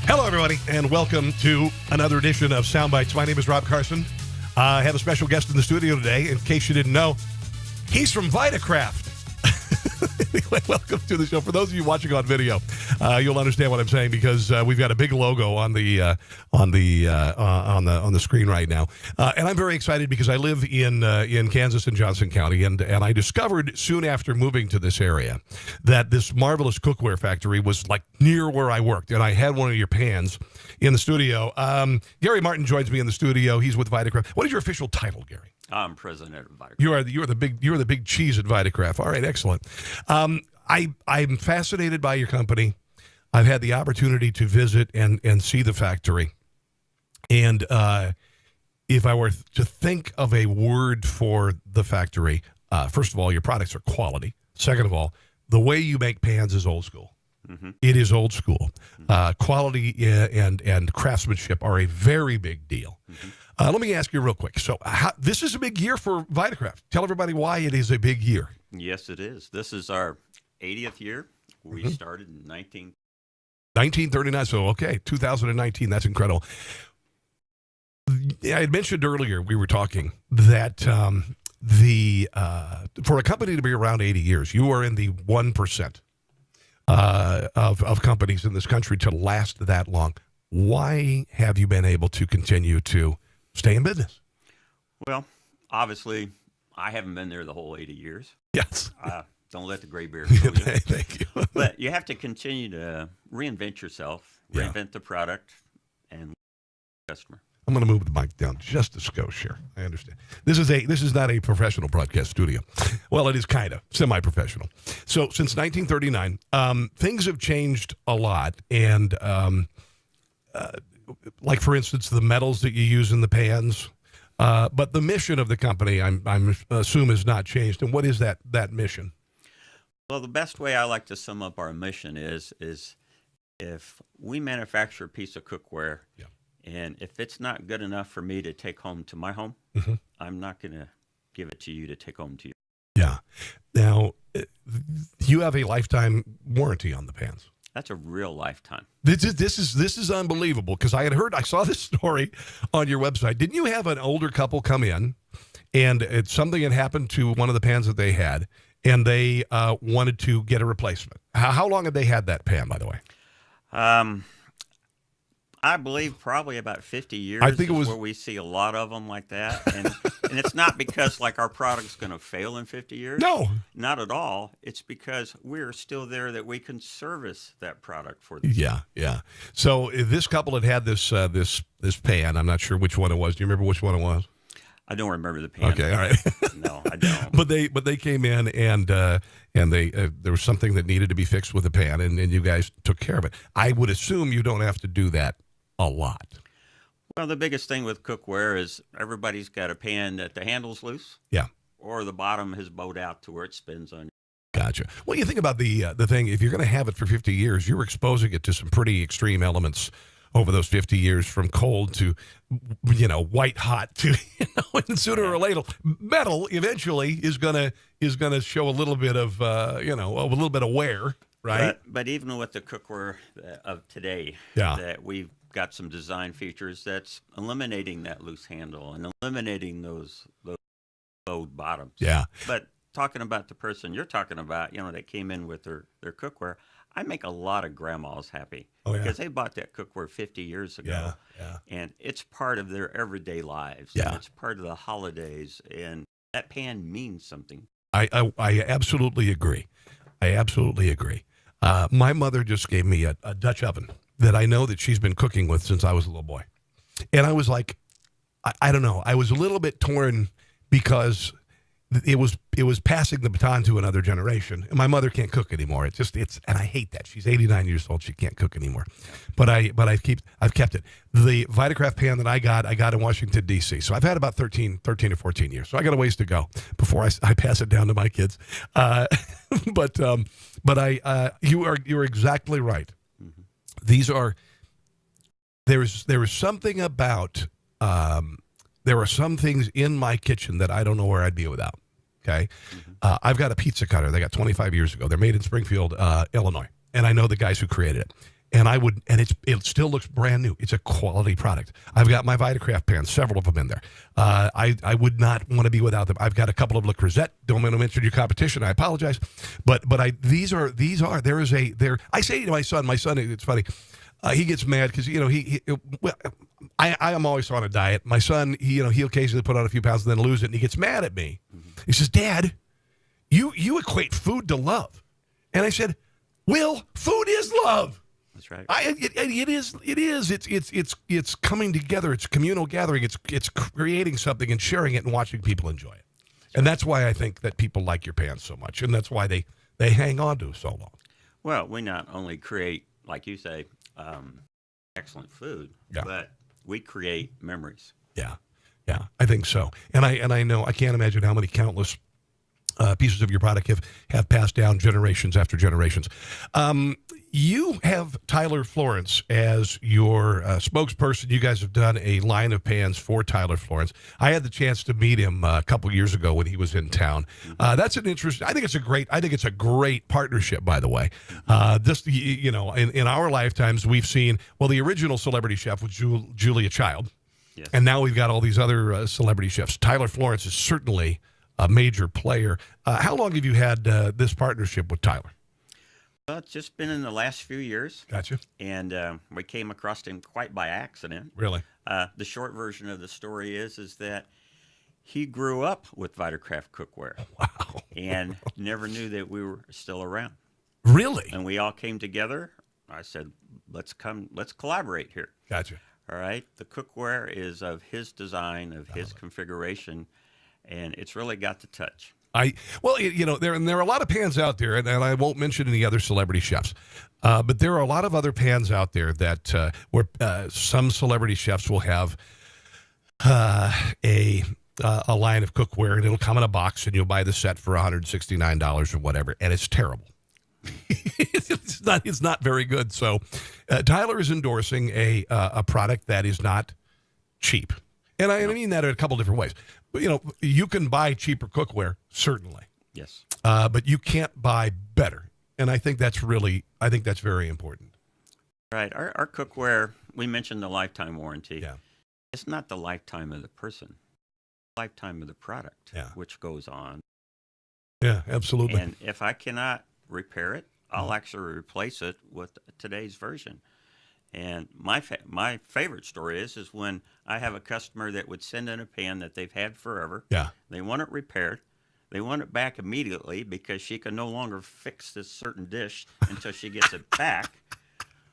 Hello, everybody, and welcome to another edition of Soundbites. My name is Rob Carson. I have a special guest in the studio today. In case you didn't know, he's from Vita. Anyway, welcome to the show. For those of you watching on video, you'll understand what I'm saying because we've got a big logo on the screen right now, and I'm very excited because I live in Kansas and Johnson County, and I discovered soon after moving to this area that this marvelous cookware factory was like near where I worked, and I had one of your pans in the studio. Gary Martin joins me in the studio. He's with Vita. What is your official title, Gary? I'm president of Vita. You are the big cheese at Vita. All right, excellent. I'm fascinated by your company. I've had the opportunity to visit and see the factory. And if I were to think of a word for the factory, first of all, your products are quality. Second of all, the way you make pans is old school. Mm-hmm. It is old school. Quality and craftsmanship are a very big deal. Mm-hmm. Let me ask you real quick. So this is a big year for Vita. Tell everybody why it is a big year. Yes, it is. This is our 80th year. We started in 1939. So, okay, 2019. That's incredible. I had mentioned earlier, we were talking, that for a company to be around 80 years, you are in the 1% of companies in this country to last that long. Why have you been able to continue to stay in business? Well, obviously, I haven't been there the whole 80 years. Yes. Don't let the gray beard fool you. Thank you. But you have to continue to reinvent yourself, reinvent the product, and the customer. I'm going to move the mic down just a skosh here. I understand. This is not a professional broadcast studio. Well, it is kind of semi-professional. So since 1939, things have changed a lot, and like for instance, the metals that you use in the pans. But the mission of the company, I'm assume, has not changed. And what is that mission? Well, the best way I like to sum up our mission is if we manufacture a piece of cookware, and if it's not good enough for me to take home to my home, I'm not going to give it to you to take home to you. Yeah. Now, you have a lifetime warranty on the pans. That's a real lifetime. This is unbelievable because I saw this story on your website. Didn't you have an older couple come in, and something had happened to one of the pans that they had, and they wanted to get a replacement? How long had they had that pan, by the way? I believe probably about 50 years. I think it was where we see a lot of them like that, and it's not because like our product's going to fail in 50 years. No, not at all. It's because we're still there that we can service that product for them. Yeah. So this couple had this pan. I'm not sure which one it was. Do you remember which one it was? I don't remember the pan. Okay, all right. No, I don't. But they came in and they there was something that needed to be fixed with the pan, and you guys took care of it. I would assume you don't have to do that a lot. Well, the biggest thing with cookware is everybody's got a pan that the handle's loose. Yeah. Or the bottom has bowed out to where it spins on you. Gotcha. Well, you think about the thing, if you're going to have it for 50 years, you're exposing it to some pretty extreme elements over those 50 years, from cold to, white hot to, and sooner or later, metal eventually is going to show a little bit of, a little bit of wear, right? But even with the cookware of today, that we've got some design features that's eliminating that loose handle and eliminating those bowed bottoms. Yeah. But talking about the person you're talking about, that came in with their cookware, I make a lot of grandmas happy because they bought that cookware 50 years ago. Yeah. And it's part of their everyday lives. Yeah. And it's part of the holidays. And that pan means something. I absolutely agree. My mother just gave me a Dutch oven that I know that she's been cooking with since I was a little boy. And I was like, I don't know. I was a little bit torn because it was passing the baton to another generation. And my mother can't cook anymore. And I hate that. She's 89 years old. She can't cook anymore. But I've kept it. The Vitacraft pan that I got in Washington, D.C. So I've had about 13 or 14 years. So I got a ways to go before I pass it down to my kids. But you are exactly right. Mm-hmm. There is something about, there are some things in my kitchen that I don't know where I'd be without. Okay. Mm-hmm. I've got a pizza cutter they got 25 years ago. They're made in Springfield, Illinois. And I know the guys who created it. And it still looks brand new. It's a quality product. I've got my Vitacraft pans, several of them in there. I would not want to be without them. I've got a couple of Le Creuset. Don't want to mention your competition. I apologize, but I say to my son, it's funny. He gets mad because I am always on a diet. My son, he occasionally put on a few pounds and then lose it, and he gets mad at me. Mm-hmm. He says, "Dad, you equate food to love," and I said, "Will, food is love." That's right. It is. It's coming together. It's communal gathering. It's creating something and sharing it and watching people enjoy it. And that's why I think that people like your pans so much, and that's why they hang on to so long. Well, we not only create, like you say, excellent food, but we create memories. Yeah, I think so. And I know I can't imagine how many countless pieces of your product have passed down generations after generations. You have Tyler Florence as your spokesperson. You guys have done a line of pans for Tyler Florence. I had the chance to meet him a couple years ago when he was in town. That's an interesting. I think it's a great partnership. By the way, in our lifetimes we've seen the original celebrity chef was Julia Child, yes. And now we've got all these other celebrity chefs. Tyler Florence is certainly a major player. How long have you had this partnership with Tyler? Well, it's just been in the last few years. Gotcha. And we came across him quite by accident. Really? The short version of the story is that he grew up with Vitacraft cookware. Wow. And never knew that we were still around. Really? And we all came together. I said, let's collaborate here. Gotcha. All right. The cookware is of his design, of his configuration, and it's really got the touch. There are a lot of pans out there, and I won't mention any other celebrity chefs, but there are a lot of other pans out there that where some celebrity chefs will have a line of cookware, and it'll come in a box, and you'll buy the set for $169 or whatever, and it's terrible. It's not very good. So Tyler is endorsing a product that is not cheap, and I mean that in a couple different ways. But, you can buy cheaper cookware, certainly. Yes. But you can't buy better. And I think that's very important. Right. Our cookware, we mentioned the lifetime warranty. Yeah. It's not the lifetime of the person, lifetime of the product, which goes on. Yeah, absolutely. And if I cannot repair it, I'll actually replace it with today's version. And my favorite story is when I have a customer that would send in a pan that they've had forever. Yeah. They want it repaired. They want it back immediately because she can no longer fix this certain dish until she gets it back.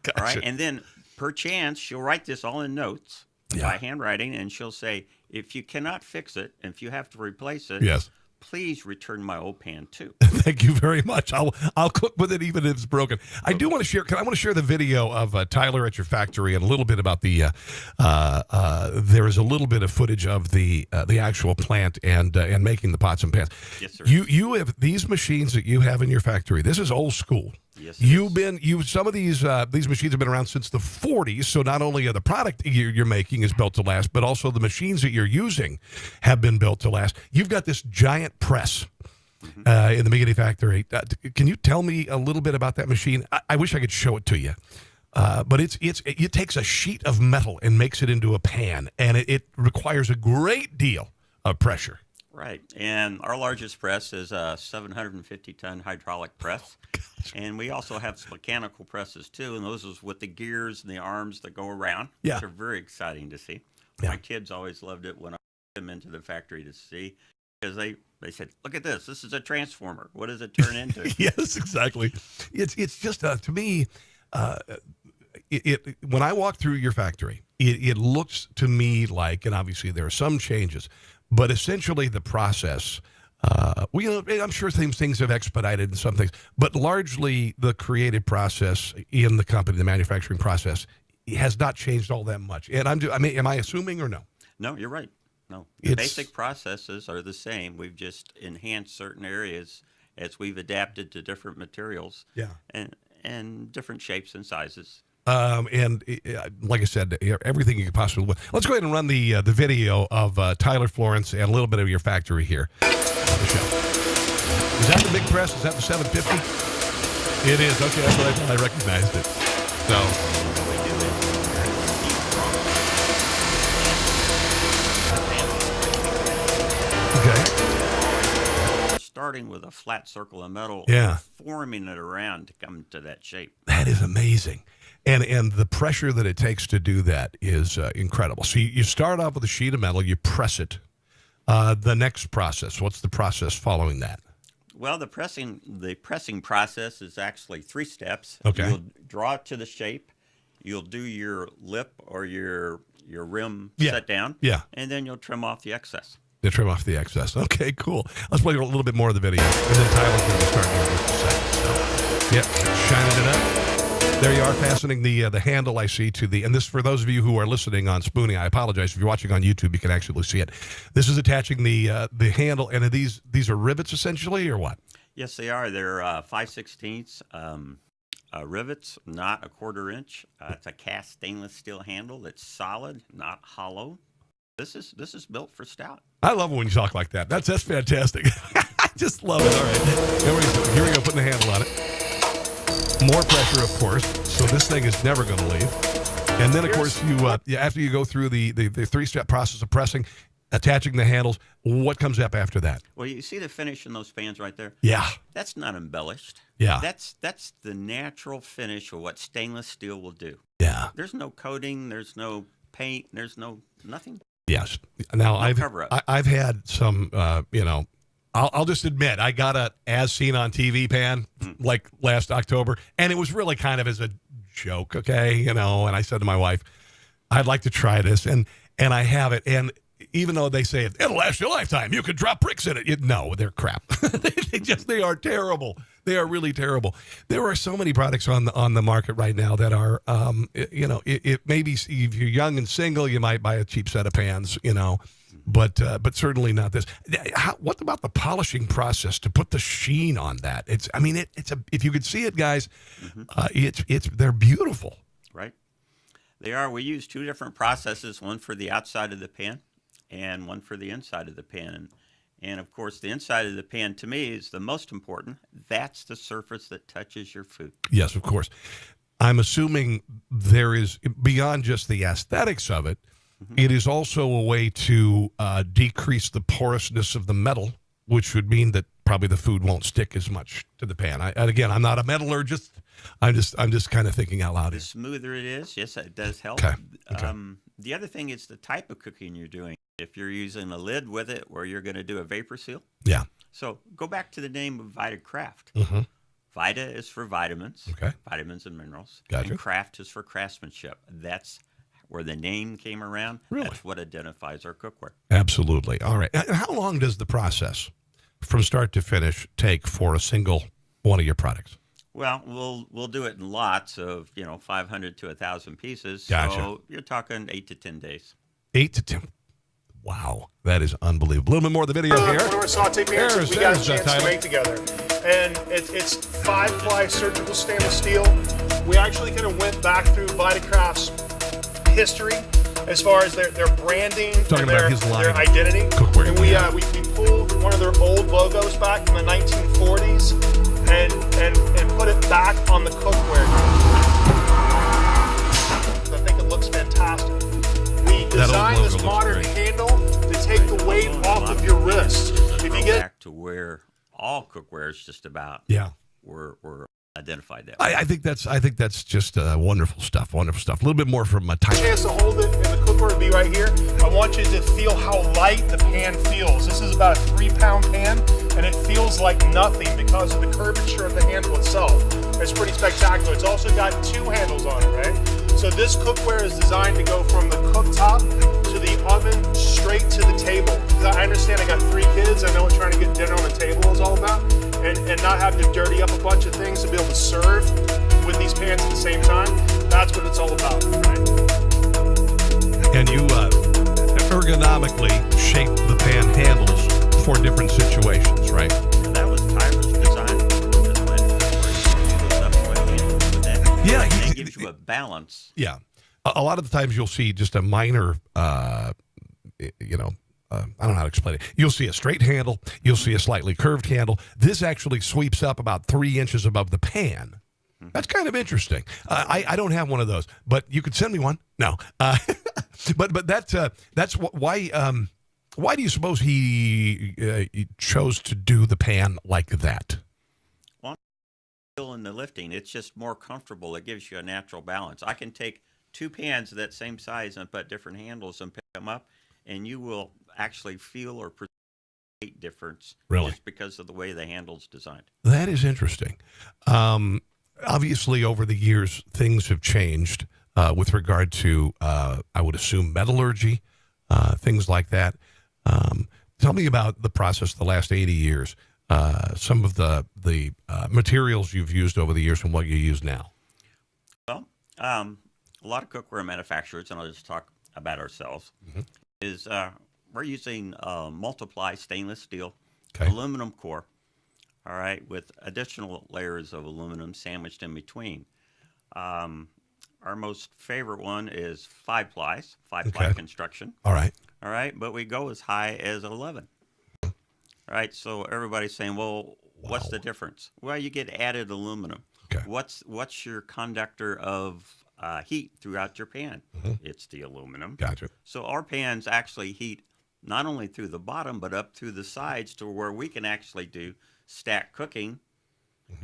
Gotcha. All right. And then perchance she'll write this all in notes by handwriting, and she'll say, if you cannot fix it, and if you have to replace it, yes, please return my old pan too. Thank you very much. I'll cook with it even if it's broken. I do want to share. I want to share the video of Tyler at your factory and a little bit about the. There is a little bit of footage of the actual plant and making the pots and pans. Yes, sir. You have these machines that you have in your factory. This is old school. Yes, some of these machines have been around since the 40s. So not only are the product you're making is built to last, but also the machines that you're using have been built to last. You've got this giant press in the McGinney factory. Can you tell me a little bit about that machine? I wish I could show it to you. But it takes a sheet of metal and makes it into a pan, and it requires a great deal of pressure. Right. And our largest press is a 750-ton hydraulic press. And we also have some mechanical presses, too, and those is with the gears and the arms that go around, which are very exciting to see. Yeah. My kids always loved it when I took them into the factory to see, because they said, look at this. This is a transformer. What does it turn into? Yes, exactly. It's just, to me, when I walk through your factory, it looks to me like, and obviously there are some changes, but essentially the process, I'm sure things have expedited in some things, but largely the creative process in the company, the manufacturing process, has not changed all that much. And am I assuming or no? No, you're right. No, the basic processes are the same. We've just enhanced certain areas as we've adapted to different materials. Yeah. And different shapes and sizes. And like I said, everything you could possibly want. Let's go ahead and run the video of Tyler Florence and a little bit of your factory here on the show. Is that the big press? Is that the 750? It is. Okay, that's what I recognized it. So, What we do is okay. we're starting with a flat circle of metal, Yeah. forming it around to come to that shape. That is amazing. And the pressure that it takes to do that is incredible. So you start off with a sheet of metal, you press it. The next process, what's the process following that? Well, the pressing process is actually 3 steps. Okay. You'll draw it to the shape. You'll do your lip or your rim Yeah. set down. Yeah. And then you'll trim off the excess. They trim off the excess. Okay, cool. Let's play a little bit more of the video. And then Tyler's going to start here in just a second. So, yep, shining it up. There you are, fastening the handle I see to the, and this for those of you who are listening on Spoonie, I apologize. If you're watching on YouTube, you can actually see it. This is attaching the handle, and are these are rivets essentially, or what? Yes, they are. They're 5/16 rivets, not a 1/4 inch. It's a cast stainless steel handle that's solid, not hollow. This is built for stout. I love it when you talk like that. That's fantastic. I just love it. All right, here we go, putting the handle on it. More pressure, of course. So this thing is never going to leave. And then, of course, you after you go through the 3-step process of pressing, attaching the handles, what comes up after that? Well, you see the finish in those fans right there? Yeah. That's not embellished. Yeah. That's the natural finish of what stainless steel will do. Yeah. There's no coating. There's no paint. There's nothing. Yes. Now, cover up. I've had some, I'll just admit, I got a as seen on TV pan like last October, and it was really kind of as a joke, okay, and I said to my wife, I'd like to try this, and I have it, and even though they say it'll last you a lifetime, you could drop bricks in it. No, they're crap. they are terrible. They are really terrible. There are so many products on the market right now that are, it maybe if you're young and single, you might buy a cheap set of pans, but certainly not this. What about the polishing process to put the sheen on that? It's if you could see it, guys, they're beautiful. Right. They are. We use 2 different processes, one for the outside of the pan and one for the inside of the pan. And of course, the inside of the pan, to me, is the most important. That's the surface that touches your food. Yes, of course. I'm assuming there is, beyond just the aesthetics of it, it is also a way to decrease the porousness of the metal, which would mean that probably the food won't stick as much to the pan. And again, I'm not a metallurgist. I'm just kind of thinking out loud The here. smoother it is, yes, it does help. Okay. The other thing is the type of cooking you're doing. If you're using a lid with it where you're going to do a vapor seal. Yeah. So go back to the name of Vita Craft. Mm-hmm. Vita is for vitamins. Okay. Vitamins and minerals. Gotcha. And craft is for craftsmanship. That's where the name came around. Really? That's what identifies our cookware. Absolutely. All right. And how long does the process from start to finish take for a single one of your products? Well, we'll do it in lots of 500 to 1,000 pieces. Gotcha. So you're talking 8 to 10 days. 8 to 10. Wow, that is unbelievable. A little bit more of the video here. One of our saute pans we got a chance Tyler. to make together. And it's 5-ply surgical stainless steel. We actually kind of went back through Vitacraft's history as far as their branding Talking and about his line, their identity. Cookware, And we yeah. we pulled one of their old logos back from the 1940s and put it back on the cookware. I think it looks fantastic. We designed logo this looks modern great. handle to take the weight off of your wrist. If you get back to where all cookware is just about. Yeah. We're identified that way. I think that's just wonderful stuff. Wonderful stuff. A little bit more from Tyler. chance to hold it and the cookware will be right here. I want you to feel how light the pan feels. This is about a 3-pound pan and it feels like nothing because of the curvature of the handle itself. It's pretty spectacular. It's also got 2 handles on it, right? So this cookware is designed to go from the cooktop to the oven straight to the table. I understand I got 3 kids. I know what trying to get dinner on the table is all about. And not having to dirty up a bunch of things to be able to serve with these pans at the same time. That's what it's all about, right? And you ergonomically shape the pan handles for different situations, right? That was Tyler's design. Yeah, That gives you a balance. Yeah. A lot of the times you'll see just a minor, I don't know how to explain it. You'll see a straight handle. You'll see a slightly curved handle. This actually sweeps up about 3 inches above the pan. That's kind of interesting. I don't have one of those, but you could send me one. No, but that's why do you suppose he chose to do the pan like that? Well, in the lifting, it's just more comfortable. It gives you a natural balance. I can take two pans of that same size and put different handles and pick them up, and you will actually feel or perceive weight difference just because of the way the handle's designed. That is interesting. Obviously, over the years, things have changed with regard to, I would assume, metallurgy, things like that. Tell me about the process the last 80 years, some of the materials you've used over the years and what you use now. Well, a lot of cookware manufacturers, and I'll just talk about ourselves, is we're using multiply stainless steel, aluminum core, all right, with additional layers of aluminum sandwiched in between. Our most favorite one is 5-ply construction. All right. All right, but we go as high as 11. All right, so everybody's saying, well, what's the difference? Well, you get added aluminum. Okay. What's your conductor of heat throughout your pan? It's the aluminum. Gotcha. So our pans actually heat not only through the bottom, but up through the sides to where we can actually do stack cooking,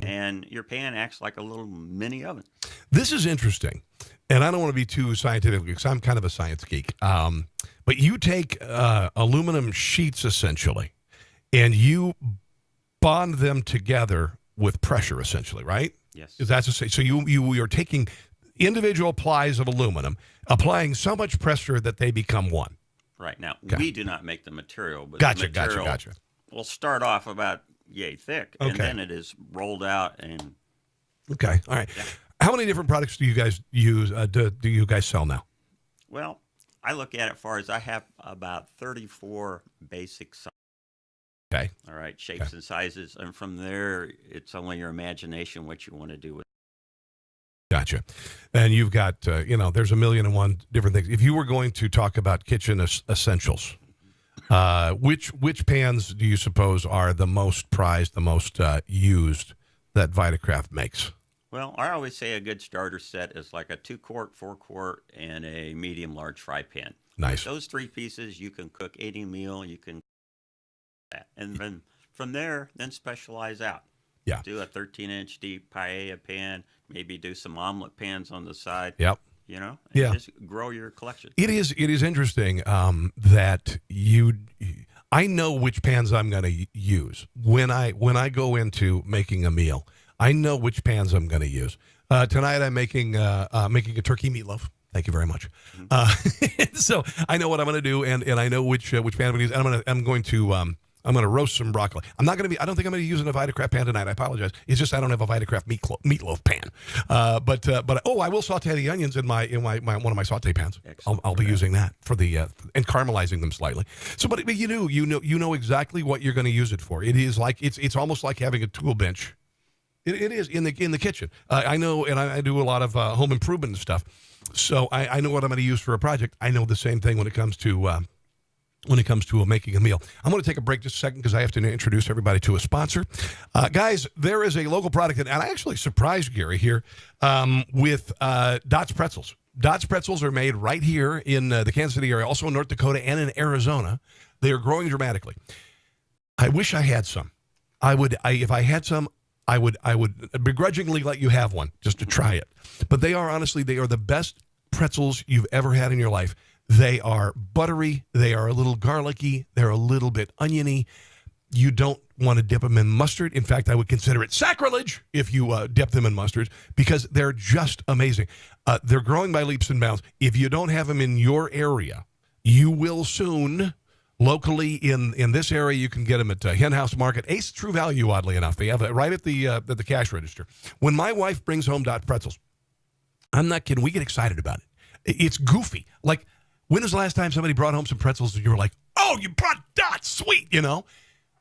and your pan acts like a little mini oven. This is interesting, and I don't want to be too scientific because I'm kind of a science geek. But you take aluminum sheets essentially, and you bond them together with pressure essentially, right? Yes. Is that to say? So you are taking individual plies of aluminum, applying so much pressure that they become one. Right. Now, Okay. we do not make the material, but Gotcha. the material Gotcha. will start off about yay thick, and then it is rolled out. And Okay. All right. Yeah. How many different products do you guys use? Do you guys sell now? Well, I look at it far as I have about 34 basic sizes. Okay. All right, shapes and sizes, and from there, it's only your imagination what you want to do with. Gotcha. And you've got, there's a million and one different things. If you were going to talk about kitchen essentials, which pans do you suppose are the most prized, the most used that Vitacraft makes? Well, I always say a good starter set is like a 2-quart, 4-quart, and a medium-large fry pan. Nice. With those three pieces, you can cook any meal. You can that, and then from there, then specialize out. Yeah. Do a 13-inch deep paella pan. Maybe do some omelet pans on the side. Yep. And Yeah. just grow your collection. It is interesting that I know which pans I'm going to use when I go into making a meal. I know which pans I'm going to use. Tonight I'm making a turkey meatloaf. Thank you very much. So I know what I'm going to do, and I know which pan I'm going to use. And I'm going to roast some broccoli. I don't think I'm going to use a Vitacraft pan tonight. I apologize. It's just I don't have a Vitacraft meatloaf pan. But I will saute the onions in my one of my saute pans. I'll be using that for the and caramelizing them slightly. So, but you know exactly what you're going to use it for. It is like it's almost like having a tool bench. It is in the kitchen. I know, and I do a lot of home improvement and stuff. So I know what I'm going to use for a project. I know the same thing when it comes to making a meal. I'm going to take a break just a second because I have to introduce everybody to a sponsor. Guys, there is a local product, and I actually surprised Gary here with Dots Pretzels. Dots Pretzels are made right here in the Kansas City area, also in North Dakota and in Arizona. They are growing dramatically. I wish I had some. If I had some, I would begrudgingly let you have one just to try it. But they are the best pretzels you've ever had in your life. They are buttery. They are a little garlicky. They're a little bit oniony. You don't want to dip them in mustard. In fact, I would consider it sacrilege if you dip them in mustard because they're just amazing. They're growing by leaps and bounds. If you don't have them in your area, you will soon. Locally in this area, you can get them at Hen House Market. Ace True Value, oddly enough. They have it right at the cash register. When my wife brings home Dot Pretzels, I'm not kidding. We get excited about it. It's goofy. Like, when was the last time somebody brought home some pretzels and you were like, oh, you brought Dots, sweet,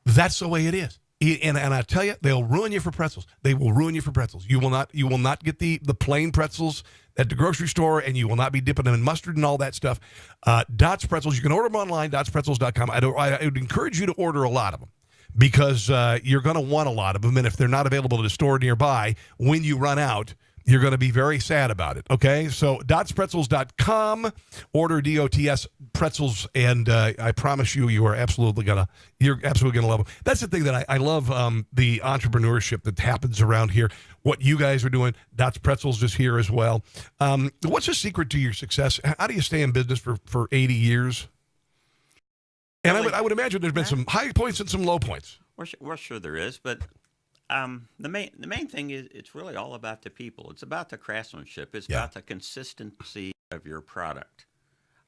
That's the way it is. And I tell you, they'll ruin you for pretzels. They will ruin you for pretzels. You will not get the plain pretzels at the grocery store, and you will not be dipping them in mustard and all that stuff. Dots Pretzels, you can order them online, dotspretzels.com. I would encourage you to order a lot of them because you're going to want a lot of them. And if they're not available at a store nearby, when you run out, you're going to be very sad about it, okay? So dotspretzels.com, order DOTS pretzels, and I promise you're absolutely going to love them. That's the thing that I love, the entrepreneurship that happens around here. What you guys are doing, Dots Pretzels is here as well. What's the secret to your success? How do you stay in business for 80 years? And I would imagine there's been some high points and some low points. We're sure there is, but the main thing is it's really all about the people. It's about the craftsmanship. It's about the consistency of your product.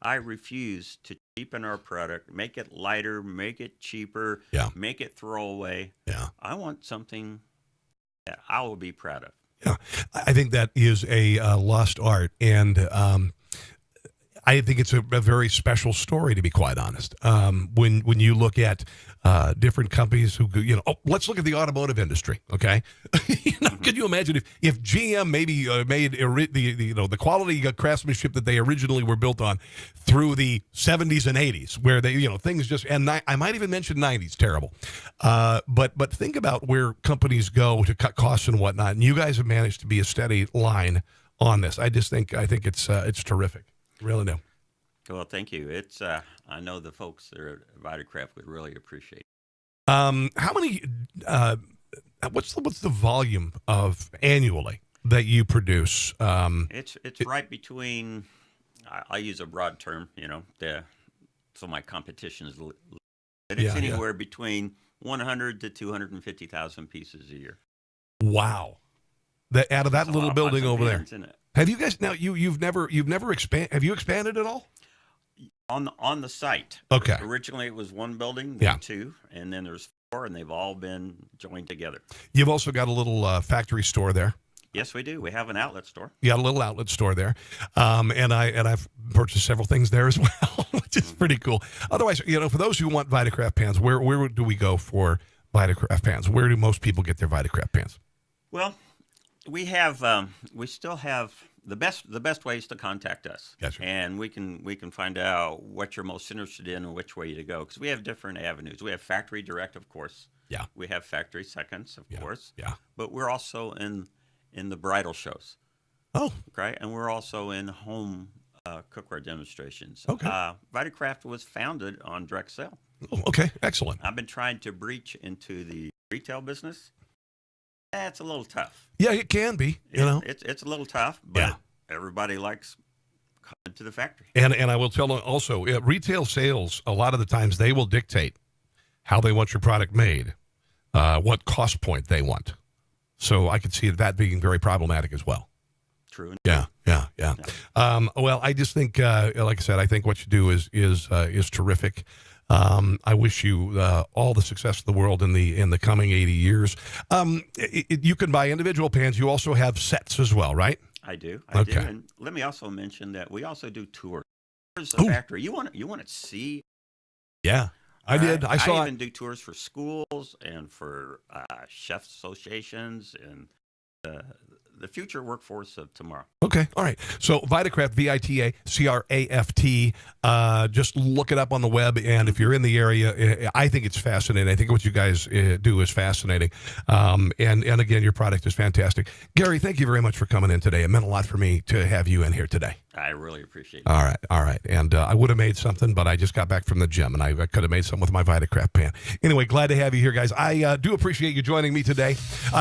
I refuse to cheapen our product, make it lighter, make it cheaper, make it throwaway. Yeah. I want something that I will be proud of. Yeah, I think that is a lost art, and I think it's a very special story, to be quite honest. When you look at different companies who, let's look at the automotive industry, okay? Can you imagine if GM maybe made the quality craftsmanship that they originally were built on through the 70s and 80s, where they, things just, and I might even mention 90s, terrible. But think about where companies go to cut costs and whatnot, and you guys have managed to be a steady line on this. I think it's terrific. Really do. Well, thank you. It's I know the folks that are at Vitacraft would really appreciate it. How many? What's the volume of annually that you produce? It's right between. I use a broad term, so my competition is. It's anywhere between 100 to 250,000 pieces a year. Wow, out of that little building over there. Have you guys now? You've never expanded? Have you expanded at all? On the site. Okay. Originally it was one building, then two, and then there's four, and they've all been joined together. You've also got a little factory store there. Yes, we do. We have an outlet store. You got a little outlet store there, and I've purchased several things there as well, which is pretty cool. Otherwise, for those who want Vitacraft pans, where do we go for Vitacraft pans? Where do most people get their Vitacraft pans? Well, we still have the best way is to contact us. Yes, sir. And we can find out what you're most interested in and which way to go, because we have different avenues. We have factory direct, of course. Yeah. We have factory seconds, of course. Yeah. But we're also in the bridal shows. Oh. Okay. And we're also in home cookware demonstrations. Okay. Vitacraft was founded on direct sale. Oh, okay. Excellent. I've been trying to breach into the retail business. It's a little tough. Yeah, it can be. It's a little tough, but everybody likes coming to the factory. And I will tell also, retail sales, a lot of the times they will dictate how they want your product made, what cost point they want. So I could see that being very problematic as well. True. Yeah. Well, I just think, like I said, I think what you do is terrific. I wish you all the success of the world in the coming 80 years. You can buy individual pans. You also have sets as well, right? I do. I do. And let me also mention that we also do tours. Tours of the factory. You want to see? Yeah, I did. I saw. I even do tours for schools and for chef associations and the future workforce of tomorrow. Okay. All right. So Vitacraft, VITACRAFT, just look it up on the web. And if you're in the area, I think it's fascinating. I think what you guys do is fascinating. And again, your product is fantastic. Gary, thank you very much for coming in today. It meant a lot for me to have you in here today. I really appreciate it. All right. And I would have made something, but I just got back from the gym, and I could have made something with my Vitacraft pan. Anyway, glad to have you here, guys. I do appreciate you joining me today.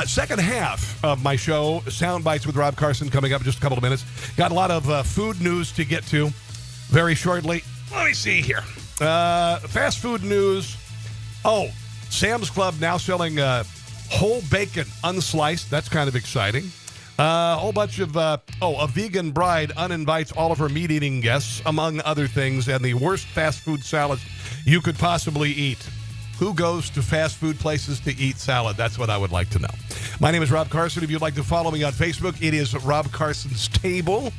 Second half of my show, Sound Bites with Rob Carson, coming up in just a couple of minutes. Got a lot of food news to get to very shortly. Let me see here. Fast food news. Oh, Sam's Club now selling whole bacon unsliced. That's kind of exciting. A whole bunch of, a vegan bride uninvites all of her meat-eating guests, among other things, and the worst fast food salads you could possibly eat. Who goes to fast food places to eat salad? That's what I would like to know. My name is Rob Carson. If you'd like to follow me on Facebook, it is Rob Carson's Table.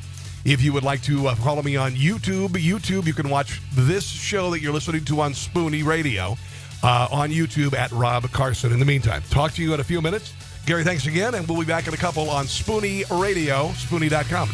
If you would like to follow me on YouTube, you can watch this show that you're listening to on Spoonie Radio on YouTube at Rob Carson. In the meantime, talk to you in a few minutes. Gary, thanks again, and we'll be back in a couple on Spoonie Radio, Spoonie.com.